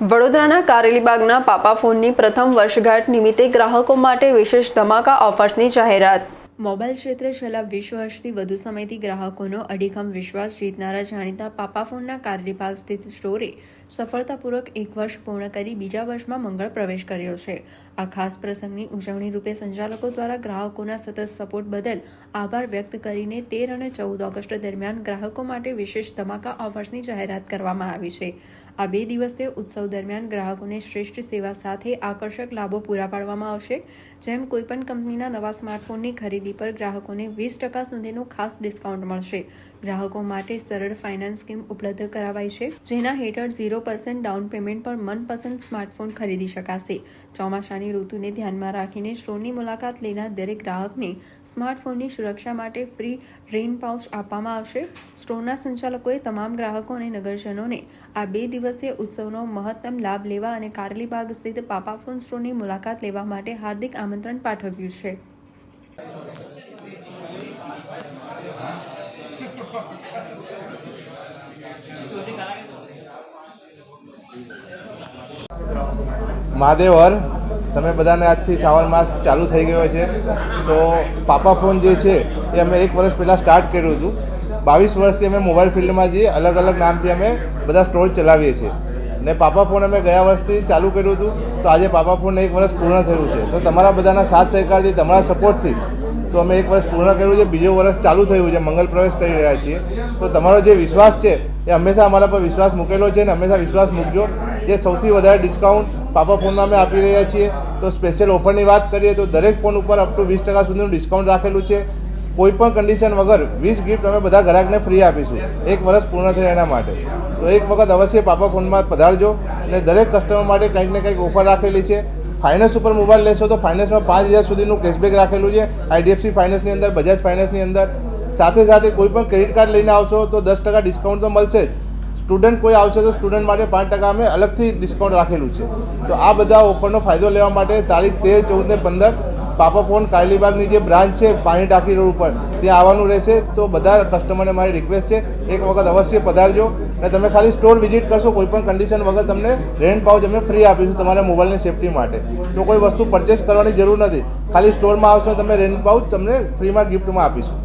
વડોદરાના કારેલીબાગના પાપા ફોનની પ્રથમ વર્ષગાંઠ નિમિત્તે ગ્રાહકો માટે વિશેષ ધમાકા ઓફર્સની જાહેરાત। મોબાઈલ ક્ષેત્રે છેલ્લા 20 વર્ષથી વધુ સમયથી ગ્રાહકોનો અડીખમ વિશ્વાસ જીતનારા જાણીતા પાપા ફોનના કારેલીબાગ સ્થિત સ્ટોરે સફળતાપૂર્વક 1 વર્ષ પૂર્ણ કરી બીજા વર્ષમાં મંગળ પ્રવેશ કર્યો છે। આ ખાસ પ્રસંગની ઉજવણી રૂપે સંચાલકો દ્વારા ગ્રાહકોના સતત સપોર્ટ બદલ આભાર વ્યક્ત કરીને 13 અને 14 ઓગસ્ટ દરમિયાન ગ્રાહકો માટે વિશેષ ધમાકા ઓફર્સની જાહેરાત કરવામાં આવી છે। આ 2 દિવસીય ઉત્સવ દરમિયાન ગ્રાહકોને શ્રેષ્ઠ સેવા સાથે આકર્ષક લાભો પૂરા પાડવામાં આવશે। જેમ કોઈપણ કંપનીના નવા સ્માર્ટફોનની ખરીદી પર ગ્રાહકોને 20% સુધીનું ખાસ ડિસ્કાઉન્ટ મળશે। ગ્રાહકો માટે સરળ ફાઇનાન્સ સ્કીમ ઉપલબ્ધ કરાવાઈ છે, જેના હેઠળ 0% ડાઉન પેમેન્ટ પર મનપસંદ સ્માર્ટફોન ખરીદી શકાશે। ચોમાસાની ઋતુને ધ્યાનમાં રાખીને સ્ટોરની મુલાકાત લેનાર દરેક ગ્રાહકને સ્માર્ટફોનની સુરક્ષા માટે ફ્રી રેઇન પાઉચ આપવામાં આવશે। સ્ટોરના સંચાલકોએ તમામ ગ્રાહકો અને નગરજનોને આ 2 દિવસીય ઉત્સવનો મહત્તમ લાભ લેવા અને કારેલીબાગ સ્થિત પાપા ફોન સ્ટોરની મુલાકાત લેવા માટે હાર્દિક આમંત્રણ પાઠવ્યું છે। મહાદેવર તમે બધાને આજથી શ્રાવણ માસ ચાલુ થઈ ગયો છે, તો પાપા ફોન જે છે એ અમે 1 વર્ષ પહેલાં સ્ટાર્ટ કર્યું હતું। 22 વર્ષથી અમે મોબાઈલ ફિલ્ડમાં જઈએ, અલગ અલગ નામથી અમે બધા સ્ટોર ચલાવીએ છીએ ને પાપા ફોન અમે ગયા વર્ષથી ચાલુ કર્યું હતું, તો આજે પાપા ફોન 1 વર્ષ પૂર્ણ થયું છે। તો તમારા બધાના સાથ સહકારથી, તમારા સપોર્ટથી તો અમે 1 વર્ષ પૂર્ણ કર્યું છે, બીજો વર્ષ ચાલુ થયું છે, મંગલ પ્રવેશ કરી રહ્યા છીએ। તો તમારો જે વિશ્વાસ છે એ હંમેશા અમારા પર વિશ્વાસ મૂકેલો છે ને હંમેશા વિશ્વાસ મૂકજો। જે સૌથી વધારે ડિસ્કાઉન્ટ પાપા ફોનમાં અમે આપી રહ્યા છીએ। તો સ્પેશિયલ ઓફરની વાત કરીએ તો દરેક ફોન ઉપર અપ ટુ 20% સુધીનું ડિસ્કાઉન્ટ રાખેલું છે। કોઈ પણ કન્ડિશન વગર 20 ગિફ્ટ અમે બધા ગ્રાહકને ફ્રી આપીશું 1 વર્ષ પૂર્ણ થાય એના માટે। તો એક વખત અવશ્ય પાપા ફોનમાં પધારજો અને દરેક કસ્ટમર માટે કંઈક ને કંઈક ઓફર રાખેલી છે। ફાઇનાન્સ ઉપર મોબાઈલ લેશો તો ફાઇનાન્સમાં 5000 સુધીનું કેશબેક રાખેલું છે IDFC ફાઇનાન્સની અંદર, બજાજ ફાઇનાન્સની અંદર। સાથે સાથે કોઈ પણ ક્રેડિટ કાર્ડ લઈને આવશો તો 10% ડિસ્કાઉન્ટ તો મળશે જ। સ્ટુડન્ટ કોઈ આવશે તો સ્ટુડન્ટ માટે 5% અમે અલગથી ડિસ્કાઉન્ટ રાખેલું છે। તો આ બધા ઓફરનો ફાયદો લેવા માટે તારીખ 13, 14 ને 15 પાપા ફોન કારેલીબાગની જે બ્રાન્ચ છે પાણી ટાંકી રોડ ઉપર ત્યાં આવવાનું રહેશે। તો બધા કસ્ટમરને મારી રિક્વેસ્ટ છે એક વખત અવશ્ય પધારજો અને તમે ખાલી સ્ટોર વિઝિટ કરશો, કોઈ પણ કન્ડિશન વગર તમને રેન્ટ પાઉચ અમે ફ્રી આપીશું તમારા મોબાઈલની સેફટી માટે। તો કોઈ વસ્તુ પરચેસ કરવાની જરૂર નથી, ખાલી સ્ટોરમાં આવશો તમે રેન્ટ પાઉચ તમને ફ્રીમાં ગિફ્ટમાં આપીશું।